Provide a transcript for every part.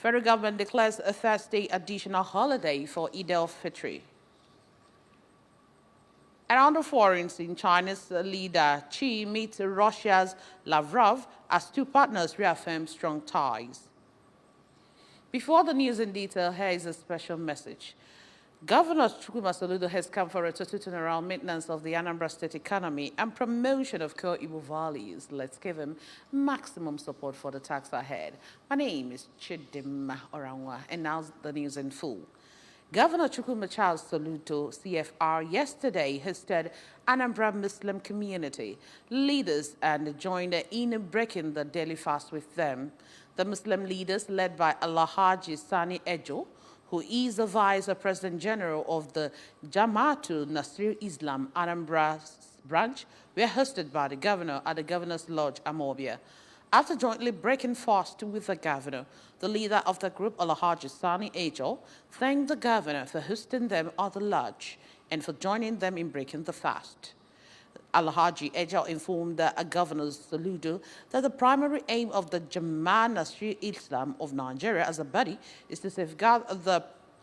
Federal government declares a Thursday additional holiday for Eid al-Fitr. And on the foreign scene, China's leader Xi meets Russia's Lavrov as two partners reaffirm strong ties. Before the news in detail, here is a special message. Governor Chukwuma Soludo has come for a total turnaround maintenance of the Anambra State economy and promotion of core Igbo values. Let's give him maximum support for the task ahead. My name is Chidimma Oranwa, and now the news in full. Governor Chukwuma Charles Soludo, CFR, yesterday hosted Anambra Muslim community leaders and joined in breaking the daily fast with them. The Muslim leaders, led by Alhaji Sani Ejo, who is the Vice President General of the Jamaatul Nasir Islam Anambra branch, were hosted by the governor at the Governor's Lodge, Amobia. After jointly breaking fast with the governor, the leader of the group, Alhaji Sani Ejo, thanked the governor for hosting them at the lodge and for joining them in breaking the fast. Alhaji Ejo informed Governor Soludo that the primary aim of the Jamaat Nasir Islam of Nigeria as a body is to safeguard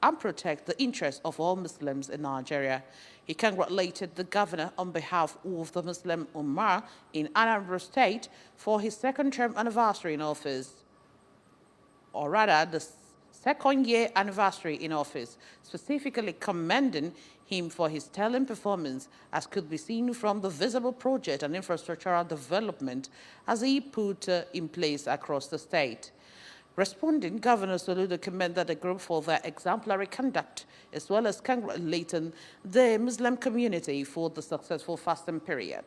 and protect the interests of all Muslims in Nigeria. He congratulated the governor on behalf of the Muslim Ummah in Anambra State for his second-term anniversary in office, or rather the second-year anniversary in office, specifically commending him for his sterling performance, as could be seen from the visible project and infrastructural development as he put in place across the state. Responding, Governor Soludo commended the group for their exemplary conduct, as well as congratulating the Muslim community for the successful fasting period.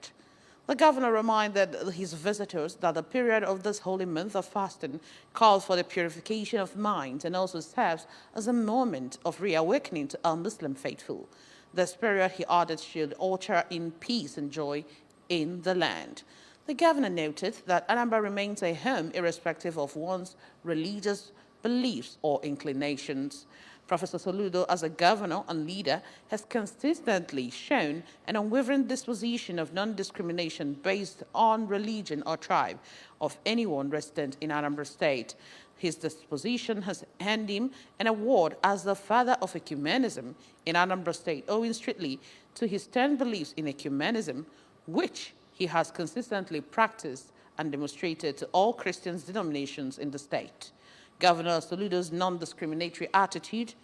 The governor reminded his visitors that the period of this holy month of fasting calls for the purification of mind and also serves as a moment of reawakening to our Muslim faithful. This period, he added, should usher in peace and joy in the land. The governor noted that Anambra remains a home irrespective of one's religious beliefs or inclinations. Professor Soludo, as a governor and leader, has consistently shown an unwavering disposition of non-discrimination based on religion or tribe of anyone resident in Anambra State. His disposition has earned him an award as the father of ecumenism in Anambra State, owing strictly to his stern beliefs in ecumenism, which he has consistently practiced and demonstrated to all Christian denominations in the state. Governor Soludo's non-discriminatory attitude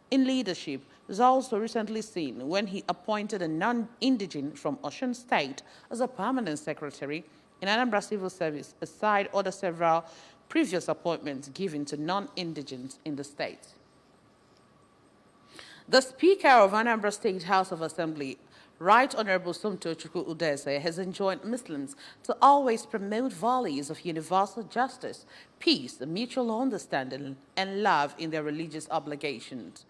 in leadership was also recently seen when he appointed a non-indigene from Osun State as a permanent secretary in Anambra Civil Service, aside other several previous appointments given to non-indigenes in the state. The Speaker of Anambra State House of Assembly, Right Honorable Somto Chukwu Udeze, has enjoined Muslims to always promote values of universal justice, peace, mutual understanding, and love in their religious obligations.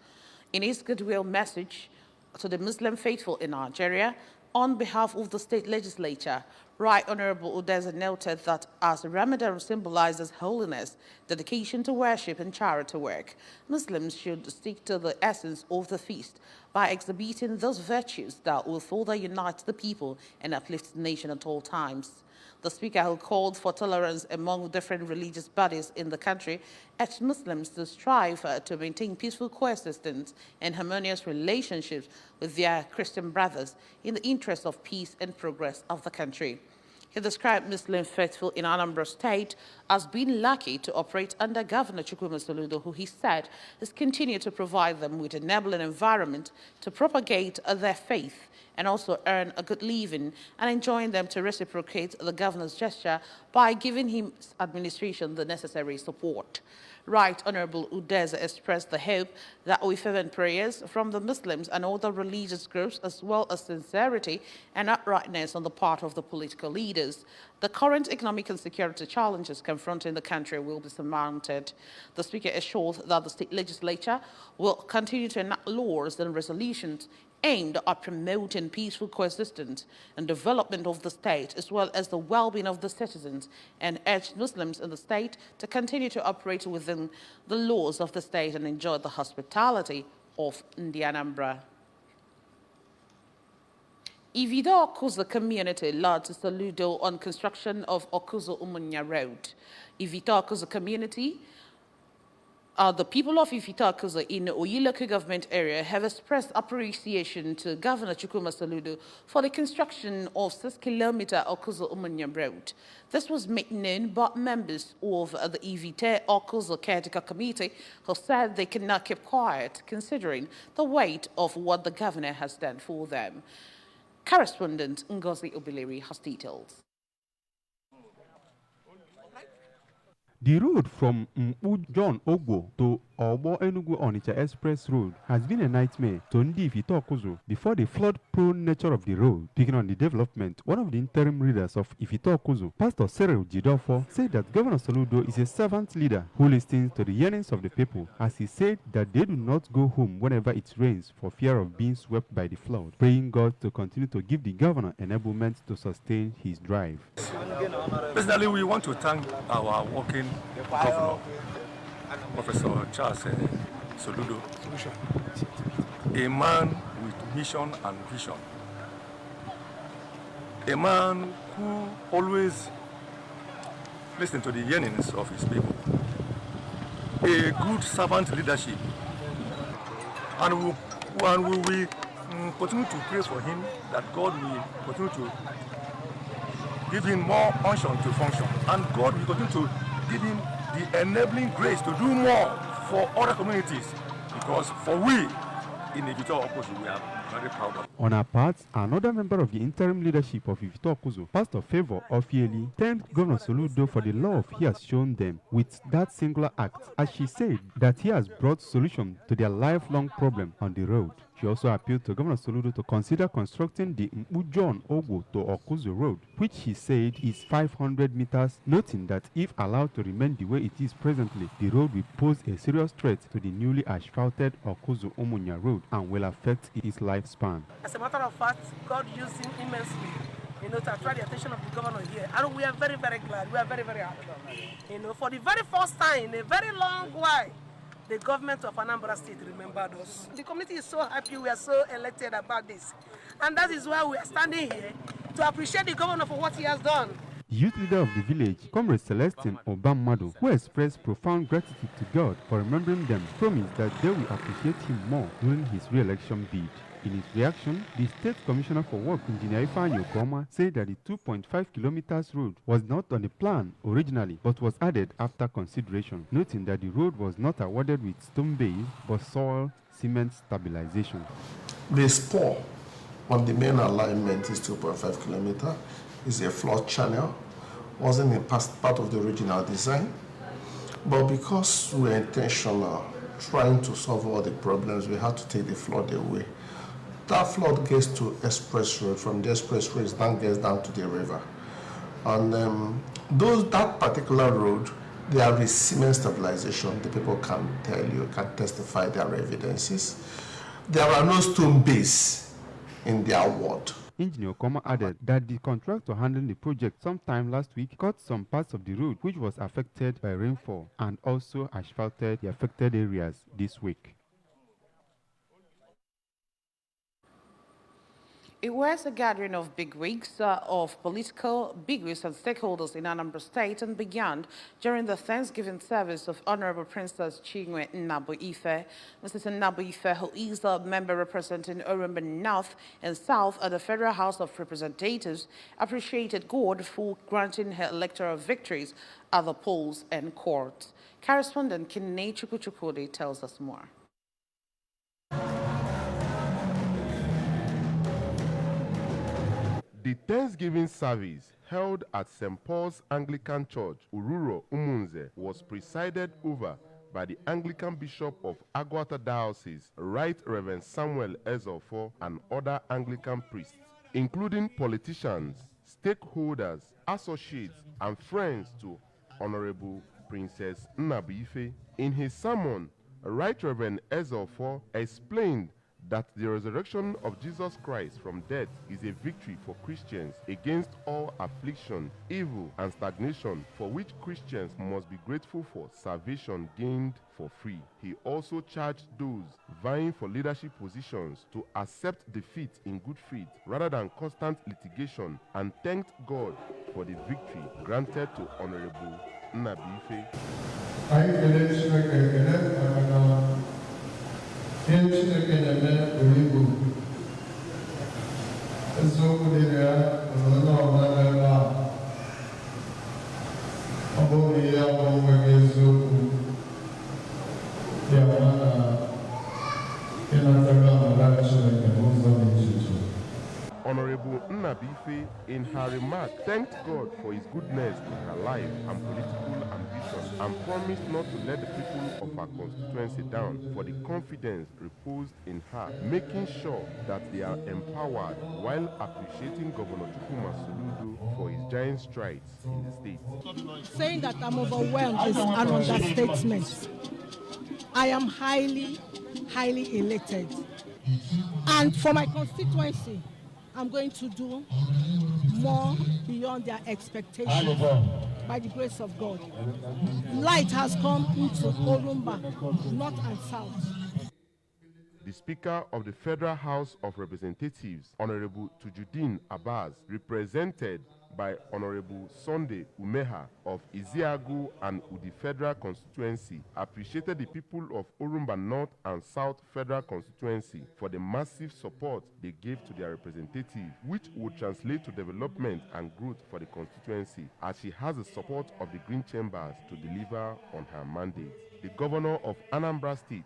In his goodwill message to the Muslim faithful in Nigeria, on behalf of the state legislature, Right Honorable Udeze noted that as Ramadan symbolizes holiness, dedication to worship, and charity work, Muslims should stick to the essence of the feast by exhibiting those virtues that will further unite the people and uplift the nation at all times. The Speaker, who called for tolerance among different religious bodies in the country, urged Muslims to strive to maintain peaceful coexistence and harmonious relationships with their Christian brothers in the interest of peace and progress of the country. He described Muslim faithful in Anambra State as being lucky to operate under Governor Chukwuma Soludo, who he said has continued to provide them with an enabling environment to propagate their faith and also earn a good living, and enjoin them to reciprocate the governor's gesture by giving his administration the necessary support. Right Honorable Udeze expressed the hope that with fervent prayers from the Muslims and other religious groups, as well as sincerity and uprightness on the part of the political leaders, the current economic and security challenges confronting the country will be surmounted. The Speaker assured that the state legislature will continue to enact laws and resolutions aimed at promoting peaceful coexistence and development of the state, as well as the well-being of the citizens, and urged Muslims in the state to continue to operate within the laws of the state and enjoy the hospitality of the Anambra. Ivido Okuzo community led to Soludo on construction of Okuzo Umunya Road. Ivido Okuzo community The people of Ifitakuza in the Oyi local government area have expressed appreciation to Governor Chukwuma Soludo for the construction of 6-kilometer Okuzo Umunyam Road. This was made known by members of the Ivite Okuzo Caretaker Committee who said they cannot keep quiet considering the weight of what the governor has done for them. Correspondent Ngozi Obileri has details. The road from John Ogbo to Obo Enugu Onitsha Express Road has been a nightmare to Ndi Ifitokuzo before the flood-prone nature of the road. Picking on the development, one of the interim leaders of Ifitokuzo, Pastor Cyril Jidofo, said that Governor Soludo is a servant leader who listens to the yearnings of the people, as he said that they do not go home whenever it rains for fear of being swept by the flood, praying God to continue to give the governor enablement to sustain his drive. Personally, we want to thank our working governor, Professor Charles Soludo, a man with mission and vision, a man who always listens to the yearnings of his people, a good servant leadership, and we will continue to pray for him that God will continue to give him more unction to function, and God will continue to give him the enabling grace to do more for other communities, because for we in Ifito Okuzo, we are very proud of. On her part, another member of the interim leadership of Ifito Okuzo, Pastor Favor Ofieli, thanked Governor Soludo for the love he has shown them with that singular act, as she said that he has brought solution to their lifelong problem on the road. She also appealed to Governor Soludo to consider constructing the John Ogbo to Okuzo Road, which he said is 500 meters, noting that if allowed to remain the way it is presently, the road will pose a serious threat to the newly asphalted Okuzo Umunya Road and will affect its lifespan. As a matter of fact, God used him immensely, to attract the attention of the governor here. And we are very, very glad. We are very, very happy. For the very first time in a very long while, the government of Anambra State remembered us. The community is so happy, we are so elected about this. And that is why we are standing here to appreciate the governor for what he has done. The youth leader of the village, Comrade Celestine Obamado, who expressed profound gratitude to God for remembering them, promised that they will appreciate him more during his re-election bid. In his reaction, the State Commissioner for Work, Engineer Ifeanyi Okoma, said that the 2.5 kilometers road was not on the plan originally, but was added after consideration, noting that the road was not awarded with stone base, but soil cement stabilization. The spur on the main alignment is 2.5 kilometers. It's a flood channel. Wasn't a part of the original design, but because we're intentional, trying to solve all the problems, we had to take the flood away. That flood gets to Express Road. From the Express Road, it gets down to the river. And that particular road, there is cement stabilization. The people can tell you, can testify their evidences. There are no stone base in their ward. Engineer Okoma added that the contractor handling the project sometime last week cut some parts of the road which was affected by rainfall and also asphalted the affected areas this week. It was a gathering of bigwigs, of political bigwigs and stakeholders in Anambra State and beyond during the Thanksgiving service of Honorable Princess Chinwe Nnabu Ife. Mrs. Nnabu Ife, who is a member representing Orumba North and South at the Federal House of Representatives, appreciated God for granting her electoral victories at the polls and courts. Correspondent Kinne Chukwuchukwudi tells us more. The Thanksgiving service held at St. Paul's Anglican Church, Ururo, Umunze, was presided over by the Anglican Bishop of Agwata Diocese, Right Reverend Samuel Ezofo, and other Anglican priests, including politicians, stakeholders, associates, and friends to Honorable Princess Nnabu Ife. In his sermon, Right Reverend Ezofo explained that the resurrection of Jesus Christ from death is a victory for Christians against all affliction, evil, and stagnation, for which Christians must be grateful for salvation gained for free. He also charged those vying for leadership positions to accept defeat in good faith rather than constant litigation, and thanked God for the victory granted to Honorable Nnabu Ife. Honorable Nnabife, in her remark, thanked God for his goodness in her life and political ambition, and promised not to let the people of her constituency down for the confidence reposed in her, making sure that they are empowered, while appreciating Governor Chukwuma Soludo for his giant strides in the state. Saying that I'm overwhelmed is an understatement. I am highly elated. And for my constituency, I'm going to do more beyond their expectations by the grace of God. Light has come into Orumba, north and south. The Speaker of the Federal House of Representatives, Honorable Tujudeen Abbas, represented by Honorable Sunday Umeha of Iziagu and Udi Federal Constituency, appreciated the people of Orumba North and South Federal Constituency for the massive support they gave to their representative, which would translate to development and growth for the constituency, as she has the support of the Green Chambers to deliver on her mandate. The Governor of Anambra State,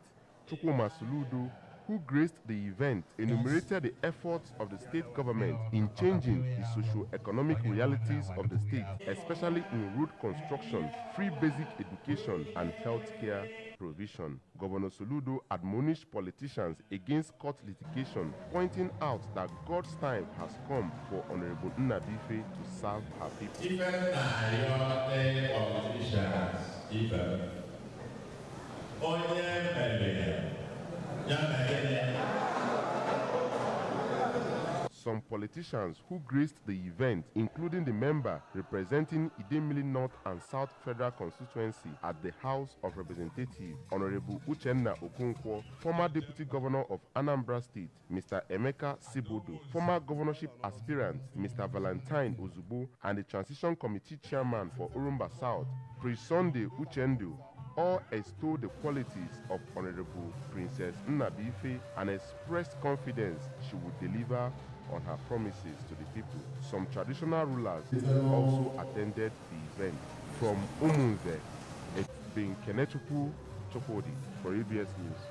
Chukwuma Soludo, who graced the event, enumerated the efforts of the state government in changing the socio-economic realities of the state, especially in road construction, free basic education, and healthcare provision. Governor Soludo admonished politicians against court litigation, pointing out that God's time has come for Honorable Nnabife to serve her people. Some politicians who graced the event, including the member representing Idemili North and South Federal Constituency at the House of Representatives, Honorable Uchenna Okonkwo, former Deputy Governor of Anambra State, Mr. Emeka Sibodo, former governorship aspirant, Mr. Valentine Ozugbo, and the Transition Committee Chairman for Orumba South, Priest Sunday Uchendu, all extol the qualities of Honorable Princess Nnabife and expressed confidence she would deliver on her promises to the people. Some traditional rulers also attended the event. From Umunze, it's been Kenechukwu Chokodi for ABS News.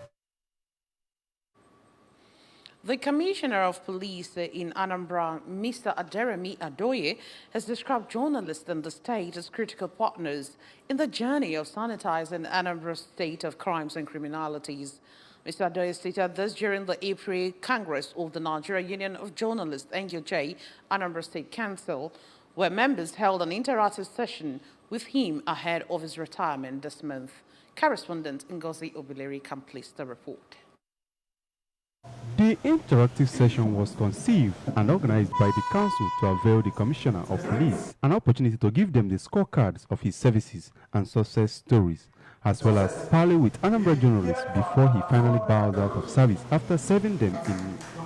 The Commissioner of Police in Anambra, Mr. Aderemi Adoye, has described journalists in the state as critical partners in the journey of sanitizing Anambra's state of crimes and criminalities. Mr. Adoye stated this during the April Congress of the Nigeria Union of Journalists, NUJ, Anambra State Council, where members held an interactive session with him ahead of his retirement this month. Correspondent Ngozi Obileri completes the report. The interactive session was conceived and organized by the council to avail the Commissioner of Police an opportunity to give them the scorecards of his services and success stories, as well as parley with Anambra journalists before he finally bowed out of service after serving them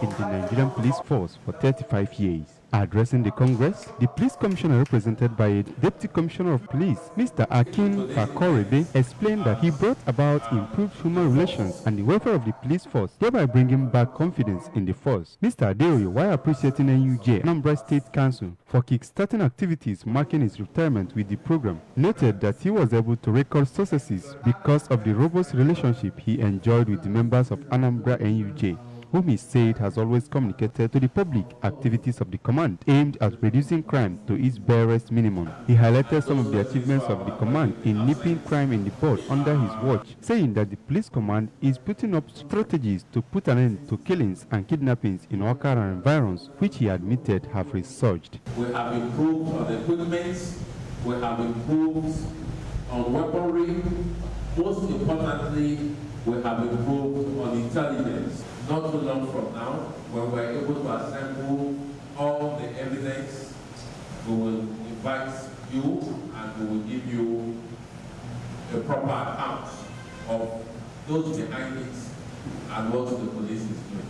in the Nigerian police force for 35 years. Addressing the Congress, the police commissioner represented by a deputy commissioner of police, Mr. Akin Fakorebe, explained that he brought about improved human relations and the welfare of the police force, thereby bringing back confidence in the force. Mr. Adeoye, while appreciating NUJ, Anambra State Council, for kick-starting activities marking his retirement with the program, noted that he was able to record successes because of the robust relationship he enjoyed with the members of Anambra NUJ, whom he said has always communicated to the public activities of the command aimed at reducing crime to its barest minimum. He highlighted some of the achievements of the command in nipping crime in the bud under his watch, saying that the police command is putting up strategies to put an end to killings and kidnappings in Okara and environs, which he admitted have resurged. We have improved on the equipment, we have improved on weaponry, most importantly, we have improved on intelligence. Not too long from now, when we're able to assemble all the evidence, we will invite you and we will give you a proper account of those behind it and what the police is doing.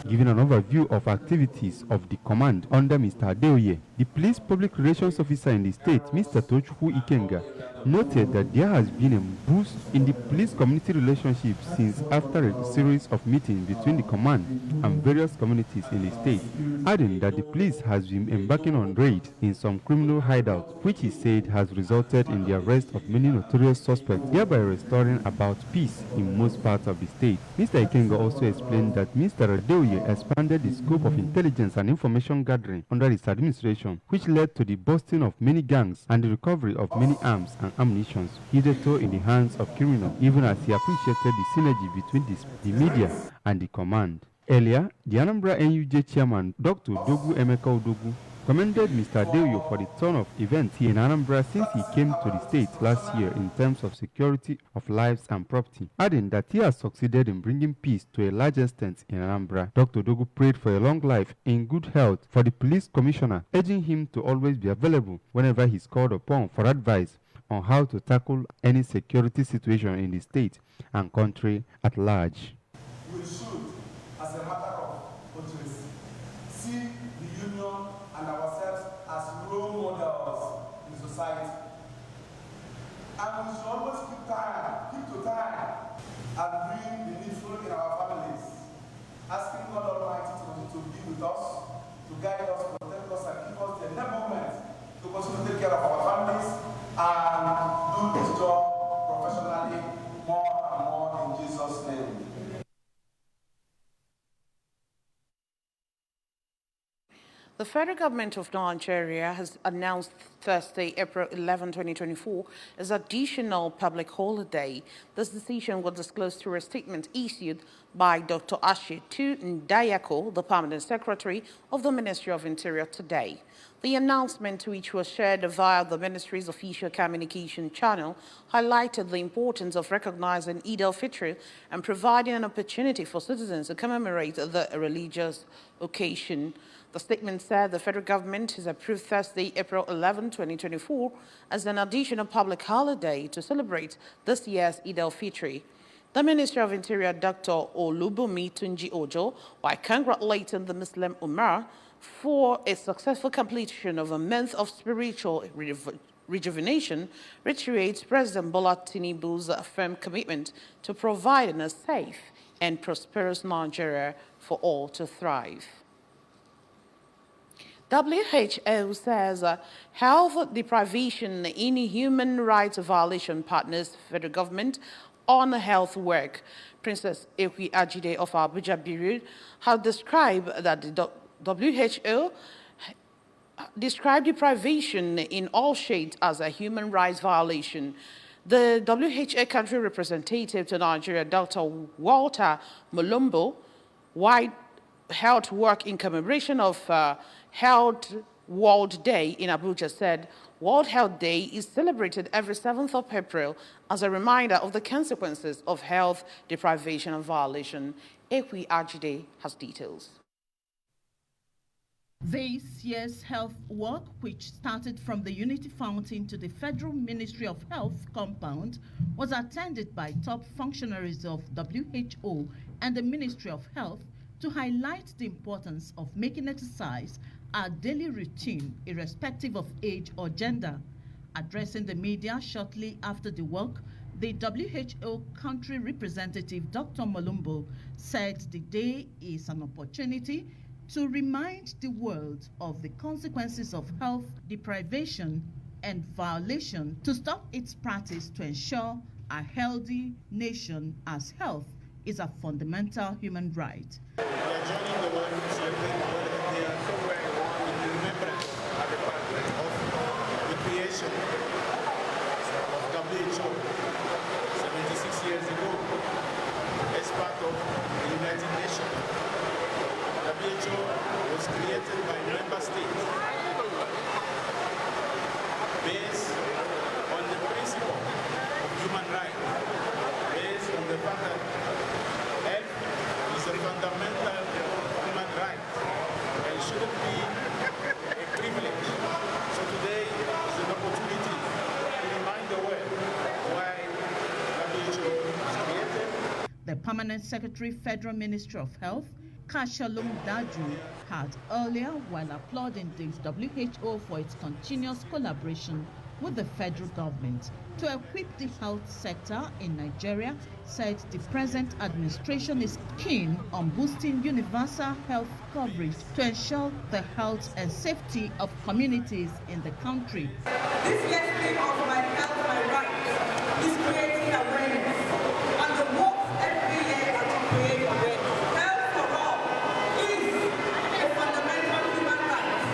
Giving an overview of activities of the command under Mr. Adeoye, The police public relations officer in the state, Mr. Tochukwu Ikenga, noted that there has been a boost in the police-community relationship since after a series of meetings between the command and various communities in the state, adding that the police has been embarking on raids in some criminal hideouts, which he said has resulted in the arrest of many notorious suspects, thereby restoring about peace in most parts of the state. Mr. Ikenga also explained that Mr. Adeoye expanded the scope of intelligence and information gathering under his administration, which led to the busting of many gangs and the recovery of many arms and ammunition hitherto in the hands of criminals, even as he appreciated the synergy between the media and the command. Earlier, the Anambra NUJ chairman, Dr. Dogu Emeka Odogu, commended Mr. Adeoye for the turn of events here in Anambra since he came to the state last year in terms of security of lives and property, adding that he has succeeded in bringing peace to a large extent in Anambra. Dr. Dogu prayed for a long life in good health for the police commissioner, urging him to always be available whenever he is called upon for advice on how to tackle any security situation in the state and country at large. We should, as a matter of urgency, see the union and ourselves as role models in society. And we should always keep to time, and bring the needful in our families, asking God Almighty to be with us, to guide us, protect us, and give us the enablement to continue to take care of our families and do this job professionally more and more in Jesus' name. The federal government of Nigeria has announced Thursday, April 11, 2024, as additional public holiday. This decision was disclosed through a statement issued by Dr. Ashitu Ndayako, the Permanent Secretary of the Ministry of Interior, today. The announcement, which was shared via the ministry's official communication channel, highlighted the importance of recognizing Eid al-Fitr and providing an opportunity for citizens to commemorate the religious occasion. The statement said the federal government has approved Thursday, April 11, 2024, as an additional public holiday to celebrate this year's Eid al-Fitr. The Ministry of Interior, Dr. Olubunmi Tunji Ojo, while congratulating the Muslim Ummah for a successful completion of a month of spiritual rejuvenation, reiterates President Bola Tinubu's firm commitment to providing a safe and prosperous Nigeria for all to thrive. WHO says health deprivation in human rights violation partners federal government on health work. Princess Ekwi Ajide of Abuja Bureau has described that the WHO described deprivation in all shades as a human rights violation. The WHO country representative to Nigeria, Dr. Walter Mulumbo, held work in commemoration of Health World Day in Abuja, said World Health Day is celebrated every 7th of April as a reminder of the consequences of health deprivation and violation. Ekwi Ajide has details. This year's health walk, which started from the Unity Fountain to the Federal Ministry of Health compound, was attended by top functionaries of WHO and the Ministry of Health to highlight the importance of making exercise a daily routine, irrespective of age or gender. Addressing the media shortly after the walk, the WHO country representative, Dr. Malumbo, said the day is an opportunity to remind the world of the consequences of health deprivation and violation to stop its practice to ensure a healthy nation, as health is a fundamental human right. We are joining the world to celebrate World Day in remembrance of the creation of WHO 76 years ago as part of the United Nations. WHO was created by member states based on the principle of human rights, based on the fact that health is a fundamental human right and shouldn't be a privilege. So today is an opportunity to remind the world why WHO was created. The Permanent Secretary, Federal Ministry of Health, Kashalum Daju had earlier, while applauding the WHO for its continuous collaboration with the federal government to equip the health sector in Nigeria, said the present administration is keen on boosting universal health coverage to ensure the health and safety of communities in the country. This lesson of my health, my rights is creating awareness, and the work every year to create awareness. Health for all is a fundamental human right.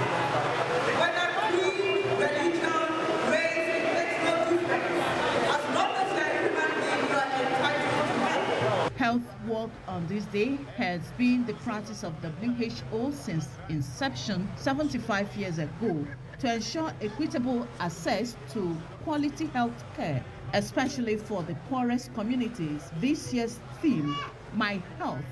Whether creed, religion, race, it makes no difference. As long as you are a human being, you are entitled to health. Health work on this day has been the practice of WHO since inception 75 years ago to ensure equitable access to quality health care, especially for the poorest communities. This year's theme, My Health,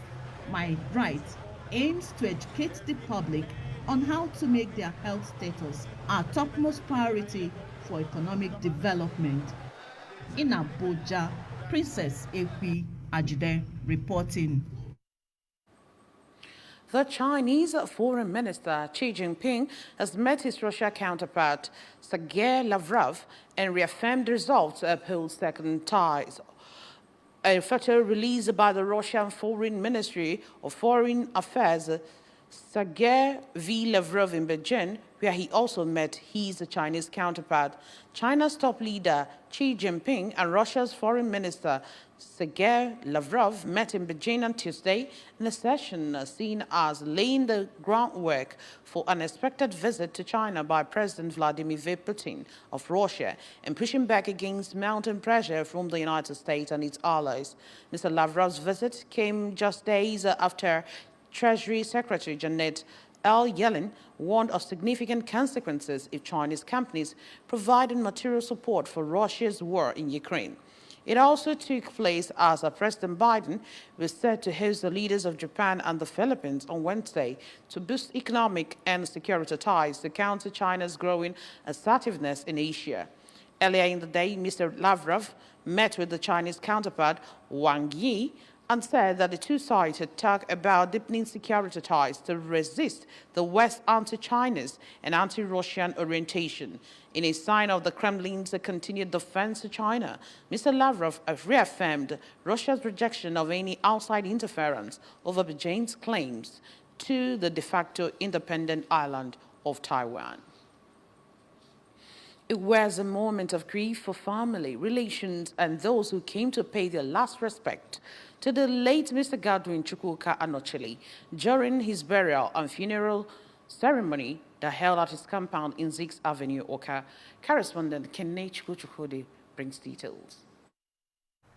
My Rights, aims to educate the public on how to make their health status our topmost priority for economic development. In Abuja, Princess Ekwi Ajide reporting. The Chinese Foreign Minister Xi Jinping has met his Russia counterpart Sergei Lavrov and reaffirmed the resolve to uphold second ties. A photo released by the Russian Foreign Ministry of Foreign Affairs Sergei V. Lavrov in Beijing, where he also met his Chinese counterpart. China's top leader Xi Jinping and Russia's Foreign Minister Sergei Lavrov met in Beijing on Tuesday in a session seen as laying the groundwork for an expected visit to China by President Vladimir Putin of Russia and pushing back against mounting pressure from the United States and its allies. Mr. Lavrov's visit came just days after Treasury Secretary Janet Yellen warned of significant consequences if Chinese companies provided material support for Russia's war in Ukraine. It also took place as President Biden was set to host the leaders of Japan and the Philippines on Wednesday to boost economic and security ties to counter China's growing assertiveness in Asia. Earlier in the day, Mr. Lavrov met with the Chinese counterpart Wang Yi and said that the two sides had talked about deepening security ties to resist the West's anti-Chinese and anti-Russian orientation. In a sign of the Kremlin's continued defense to China, Mr. Lavrov reaffirmed Russia's rejection of any outside interference over Beijing's claims to the de facto independent island of Taiwan. It was a moment of grief for family, relations, and those who came to pay their last respect to the late Mr. Godwin Chukwuka Anochili during his burial and funeral ceremony that held at his compound in 6th Avenue, Oka. Correspondent Kenne Chukwuchukwudi brings details.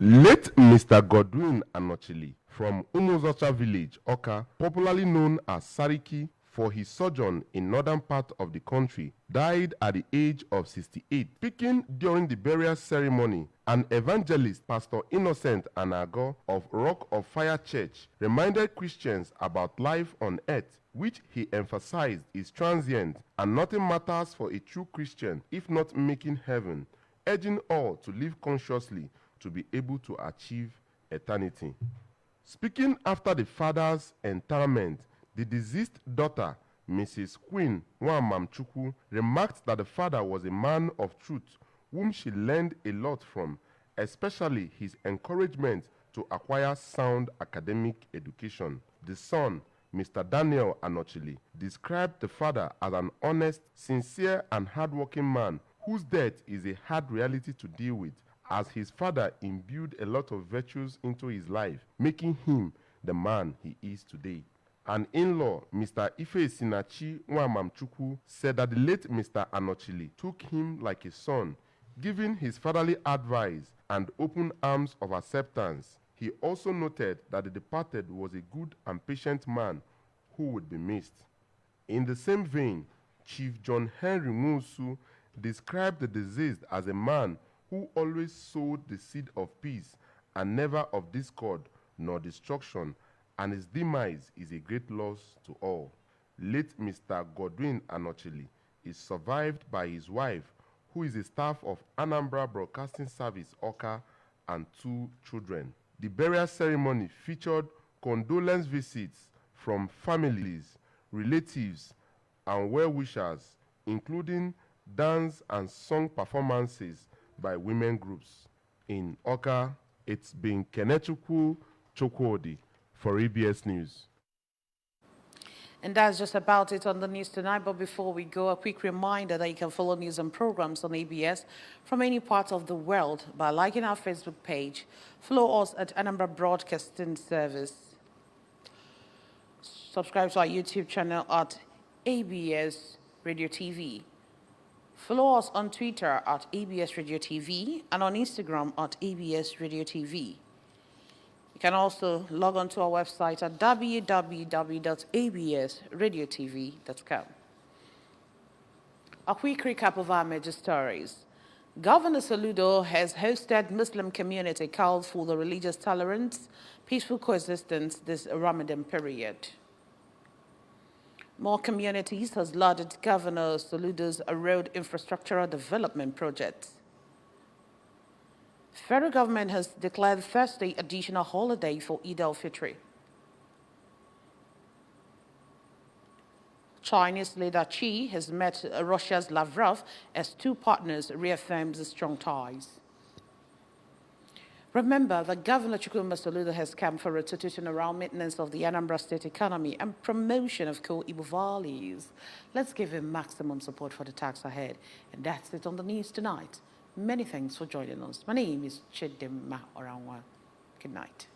Late Mr. Godwin Anochili from Umuzocha village, Oka, popularly known as Sariki, for his sojourn in northern part of the country, died at the age of 68. Speaking during the burial ceremony, an evangelist, Pastor Innocent Anago of Rock of Fire Church, reminded Christians about life on earth, which he emphasized is transient and nothing matters for a true Christian if not making heaven, urging all to live consciously to be able to achieve eternity. Speaking after the father's interment, the deceased daughter, Mrs. Queen Nwamamchukwu, remarked that the father was a man of truth whom she learned a lot from, especially his encouragement to acquire sound academic education. The son, Mr. Daniel Anochili, described the father as an honest, sincere, and hardworking man whose death is a hard reality to deal with, as his father imbued a lot of virtues into his life, making him the man he is today. An in-law, Mr. Ife Sinachi Nwamamchukwu, said that the late Mr. Anochili took him like a son, giving his fatherly advice and open arms of acceptance. He also noted that the departed was a good and patient man who would be missed. In the same vein, Chief John Henry Musu described the deceased as a man who always sowed the seed of peace and never of discord nor destruction, and his demise is a great loss to all. Late Mr. Godwin Anochili is survived by his wife, who is a staff of Anambra Broadcasting Service, Oka, and 2 children. The burial ceremony featured condolence visits from families, relatives, and well-wishers, including dance and song performances by women groups. In Oka, it's been Kenechukwu Chokwodi for ABS News. And that's just about it on the news tonight. But before we go, a quick reminder that you can follow news and programs on ABS from any part of the world by liking our Facebook page. Follow us at Anambra Broadcasting Service. Subscribe to our YouTube channel at ABS Radio TV. Follow us on Twitter at ABS Radio TV and on Instagram at ABS Radio TV. You can also log on to our website at www.absradiotv.com. A quick recap of our major stories. Governor Soludo has hosted Muslim community called for the religious tolerance, peaceful coexistence this Ramadan period. More communities has lauded Governor Soludo's road infrastructural development projects. Federal government has declared Thursday additional holiday for Eid al-Fitr. Chinese leader Xi has met Russia's Lavrov as two partners reaffirms strong ties. Remember that Governor Chukwuma Soludo has come for a institution around maintenance of the Anambra State economy and promotion of co-Igbo values. Let's give him maximum support for the task ahead. And that's it on the news tonight. Many thanks for joining us. My name is Chidimma Oranwa. Good night.